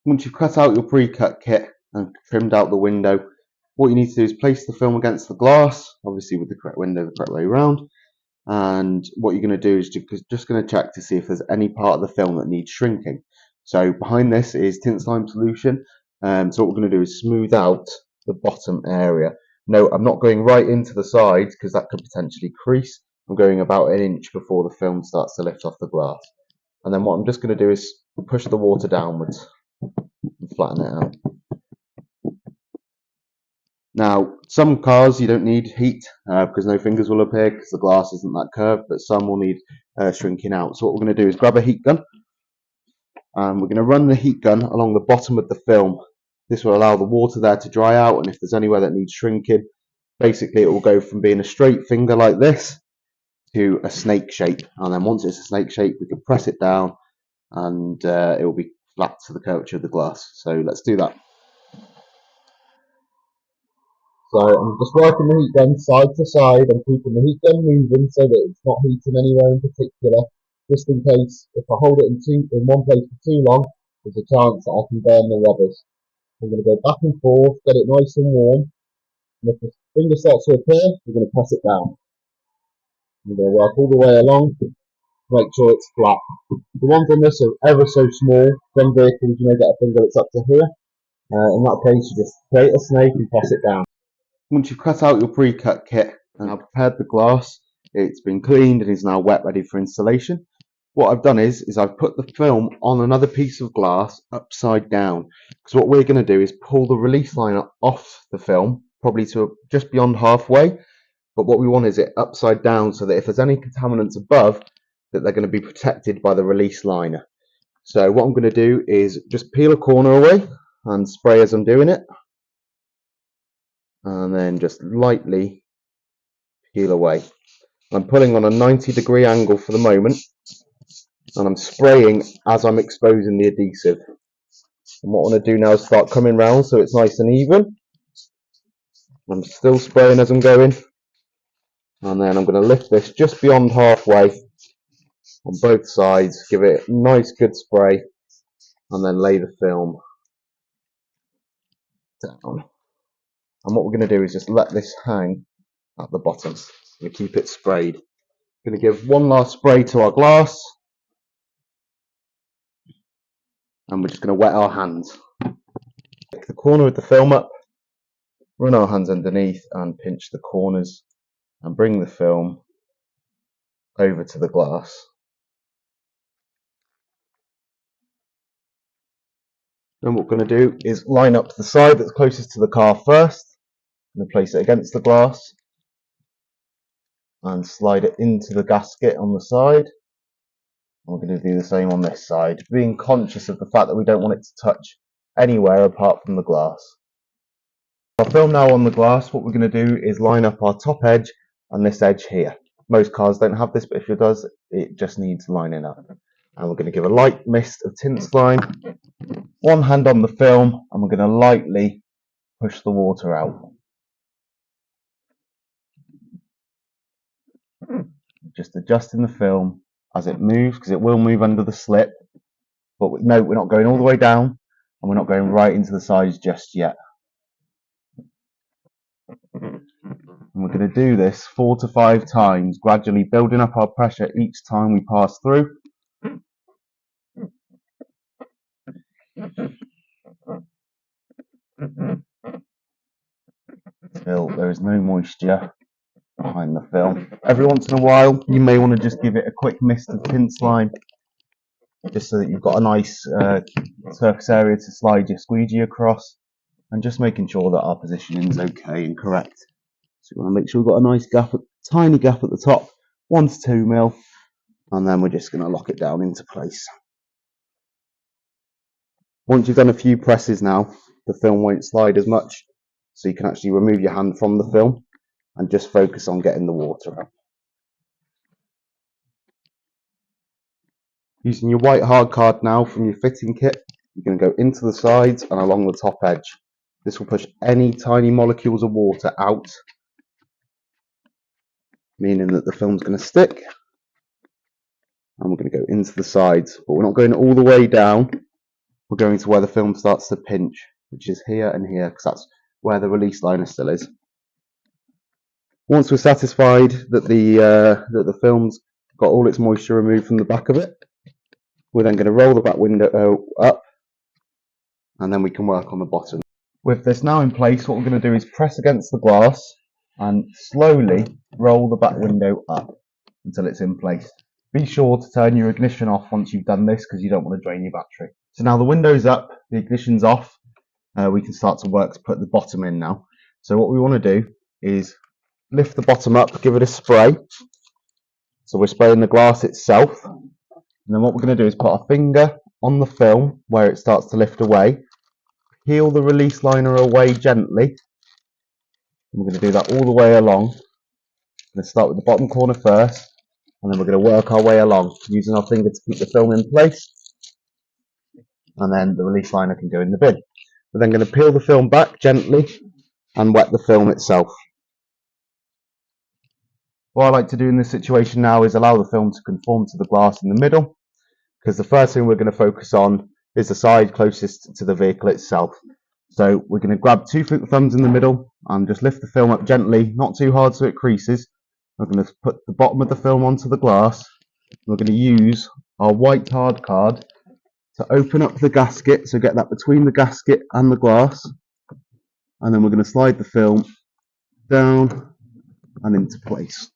Once you've cut out your pre-cut kit and trimmed out the window, what you need to do is place the film against the glass, obviously with the correct window the correct way around. And what you're going to do is just going to check to see if there's any part of the film that needs shrinking. So behind this is tint slime solution. So what we're going to do is smooth out the bottom area. No, I'm not going right into the sides because that could potentially crease. I'm going about an inch before the film starts to lift off the glass. And then what I'm just going to do is push the water downwards and flatten it out. Now, some cars you don't need heat because no fingers will appear because the glass isn't that curved, but some will need shrinking out. So what we're going to do is grab a heat gun and we're going to run the heat gun along the bottom of the film. This will allow the water there to dry out, and if there's anywhere that needs shrinking, basically it will go from being a straight finger like this to a snake shape. And then once it's a snake shape, we can press it down and it will be flat to the curvature of the glass. So let's do that. So I'm just working the heat gun side to side and keeping the heat gun moving so that it's not heating anywhere in particular, just in case if I hold it in one place for too long, there's a chance that I can burn the rubbers. I'm going to go back and forth, get it nice and warm, and if the finger starts to appear, we're going to press it down. I'm going to work all the way along to make sure it's flat. The ones on this are ever so small. Some vehicles you may get a finger that's up to here. In that case, you just create a snake and press it down. Once you've cut out your pre-cut kit and I've prepared the glass, it's been cleaned and is now wet ready for installation. What I've done is I've put the film on another piece of glass upside down, because what we're going to do is pull the release liner off the film, probably to just beyond halfway, but what we want is it upside down so that if there's any contaminants above, that they're going to be protected by the release liner. So what I'm going to do is just peel a corner away and spray as I'm doing it, and then just lightly peel away. I'm pulling on a 90-degree angle for the moment, and I'm spraying as I'm exposing the adhesive. And what I want to do now is start coming round so it's nice and even. I'm still spraying as I'm going, and then I'm going to lift this just beyond halfway on both sides, give it a nice good spray, and then lay the film down. And what we're going to do is just let this hang at the bottom and keep it sprayed. I'm going to give one last spray to our glass, and we're just going to wet our hands. Pick the corner of the film up, run our hands underneath and pinch the corners and bring the film over to the glass. Then what we're going to do is line up the side that's closest to the car first. I'm going to place it against the glass and slide it into the gasket on the side. And we're going to do the same on this side, being conscious of the fact that we don't want it to touch anywhere apart from the glass. Our film now on the glass, what we're going to do is line up our top edge and this edge here. Most cars don't have this, but if it does, it just needs lining up. And we're going to give a light mist of tint slime, one hand on the film, and we're going to lightly push the water out. Just adjusting the film as it moves, because it will move under the slip. But no, we're not going all the way down, and we're not going right into the sides just yet. And we're going to do this 4 to 5 times, gradually building up our pressure each time we pass through. Till there is no moisture behind the film. Every once in a while, you may want to just give it a quick mist of tint slime, just so that you've got a nice surface area to slide your squeegee across, and just making sure that our positioning is okay and correct. So we want to make sure we've got a nice gap, tiny gap at the top, 1 to 2 mil, and then we're just going to lock it down into place. Once you've done a few presses now, the film won't slide as much, so you can actually remove your hand from the film and just focus on getting the water out. Using your white hard card now from your fitting kit, you're going to go into the sides and along the top edge. This will push any tiny molecules of water out, meaning that the film's going to stick. And we're going to go into the sides, but we're not going all the way down. we're going to where the film starts to pinch, which is here and here, because that's where the release liner still is. Once we're satisfied that the film's got all its moisture removed from the back of it, we're then going to roll the back window up, and then we can work on the bottom. With this now in place, what we're going to do is press against the glass and slowly roll the back window up until it's in place. Be sure to turn your ignition off once you've done this, because you don't want to drain your battery. So now the window's up, the ignition's off, we can start to work to put the bottom in now. So what we want to do is lift the bottom up, give it a spray. So we're spraying the glass itself, and then what we're going to do is put our finger on the film where it starts to lift away, peel the release liner away gently, and we're going to do that all the way along. We're going to start with the bottom corner first, and then we're going to work our way along using our finger to keep the film in place, and then the release liner can go in the bin. We're then going to peel the film back gently and wet the film itself. What I like to do in this situation now is allow the film to conform to the glass in the middle, because the first thing we're going to focus on is the side closest to the vehicle itself. So we're going to grab two thumbs in the middle and just lift the film up gently, not too hard so it creases. We're going to put the bottom of the film onto the glass. We're going to use our white hard card to open up the gasket, so get that between the gasket and the glass, and then we're going to slide the film down and into place.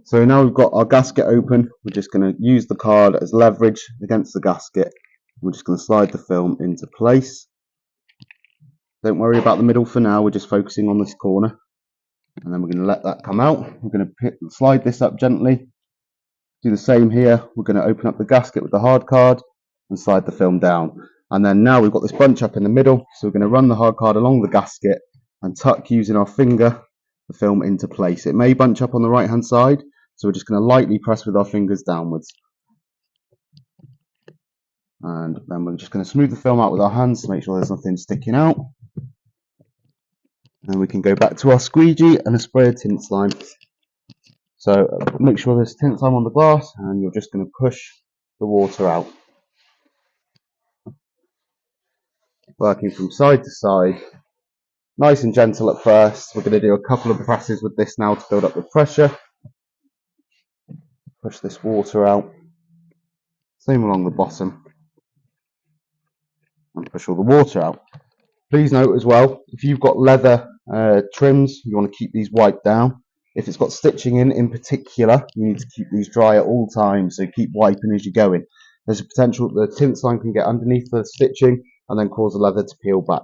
So now we've got our gasket open, we're just going to use the card as leverage against the gasket. We're just going to slide the film into place. Don't worry about the middle for now, we're just focusing on this corner, and then we're going to let that come out. We're going to slide this up gently. Do the same here. We're going to open up the gasket with the hard card and slide the film down. And then now we've got this bunch up in the middle, so we're going to run the hard card along the gasket and tuck, using our finger, the film into place. It may bunch up on the right hand side, so we're just going to lightly press with our fingers downwards. And then we're just going to smooth the film out with our hands to make sure there's nothing sticking out. And we can go back to our squeegee and a spray of tint slime. So make sure there's tint slime on the glass, and you're just going to push the water out. Working from side to side, nice and gentle at first. We're going to do a couple of presses with this now to build up the pressure. Push this water out. Same along the bottom. And push all the water out. Please note as well, if you've got leather trims, you want to keep these wiped down. If it's got stitching in particular, you need to keep these dry at all times, so keep wiping as you're going. There's a potential the tint slime can get underneath the stitching and then cause the leather to peel back.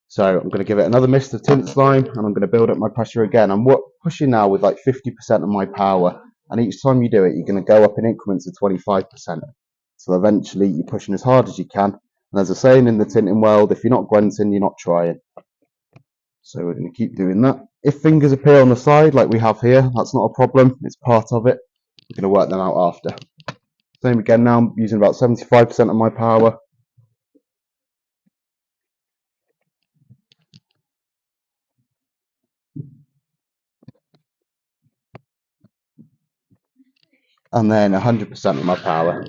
So I'm going to give it another mist of tint slime, and I'm going to build up my pressure again. I'm pushing now with like 50% of my power, and each time you do it, you're going to go up in increments of 25%. So eventually you're pushing as hard as you can. And there's a saying in the tinting world, if you're not grunting, you're not trying. So we're going to keep doing that. If fingers appear on the side like we have here, that's not a problem, it's part of it. We're going to work them out after. Same again now, I'm using about 75% of my power. And then 100% of my power.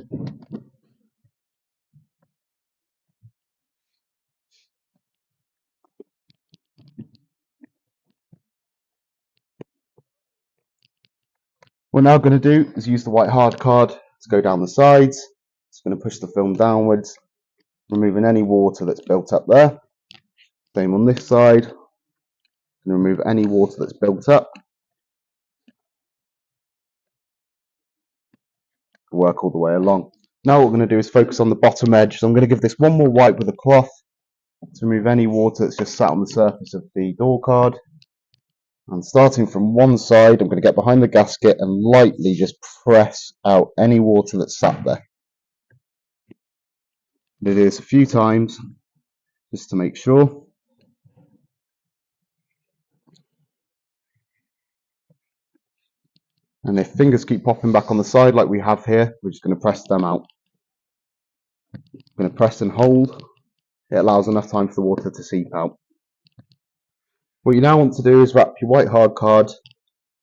What we're now going to do is use the white hard card to go down the sides. It's going to push the film downwards, removing any water that's built up there. Same on this side. Going to remove any water that's built up. Work all the way along. Now what we're going to do is focus on the bottom edge. So I'm going to give this one more wipe with a cloth to remove any water that's just sat on the surface of the door card. And starting from one side, I'm going to get behind the gasket and lightly just press out any water that's sat there. I'm going to do this a few times just to make sure. And if fingers keep popping back on the side like we have here, we're just going to press them out. I'm going to press and hold. It allows enough time for the water to seep out. What you now want to do is wrap your white hard card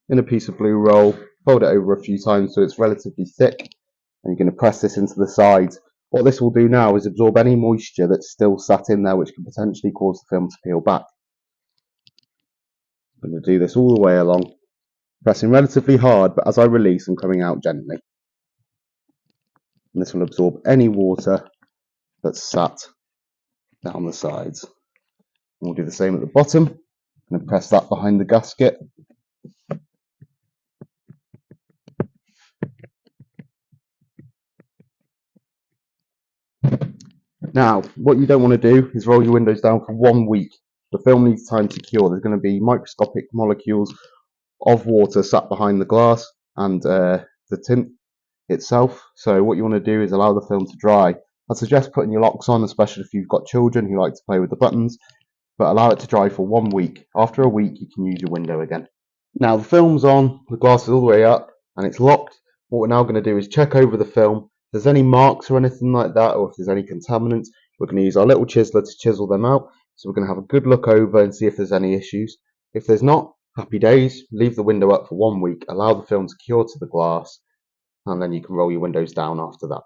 in a piece of blue roll, fold it over a few times so it's relatively thick, and you're going to press this into the sides. What this will do now is absorb any moisture that's still sat in there, which can potentially cause the film to peel back. I'm going to do this all the way along, pressing relatively hard, but as I release, I'm coming out gently. And this will absorb any water that's sat down the sides. And we'll do the same at the bottom. I'm going to press that behind the gasket. Now, what you don't want to do is roll your windows down for 1 week. The film needs time to cure. There's going to be microscopic molecules of water sat behind the glass and the tint itself. So what you want to do is allow the film to dry. I suggest putting your locks on, especially if you've got children who like to play with the buttons, but allow it to dry for 1 week. After a week, you can use your window again. Now the film's on, the glass is all the way up, and it's locked. What we're now going to do is check over the film. If there's any marks or anything like that, or if there's any contaminants, we're going to use our little chiseler to chisel them out. So we're going to have a good look over and see if there's any issues. If there's not, happy days. Leave the window up for 1 week, allow the film to cure to the glass, and then you can roll your windows down after that.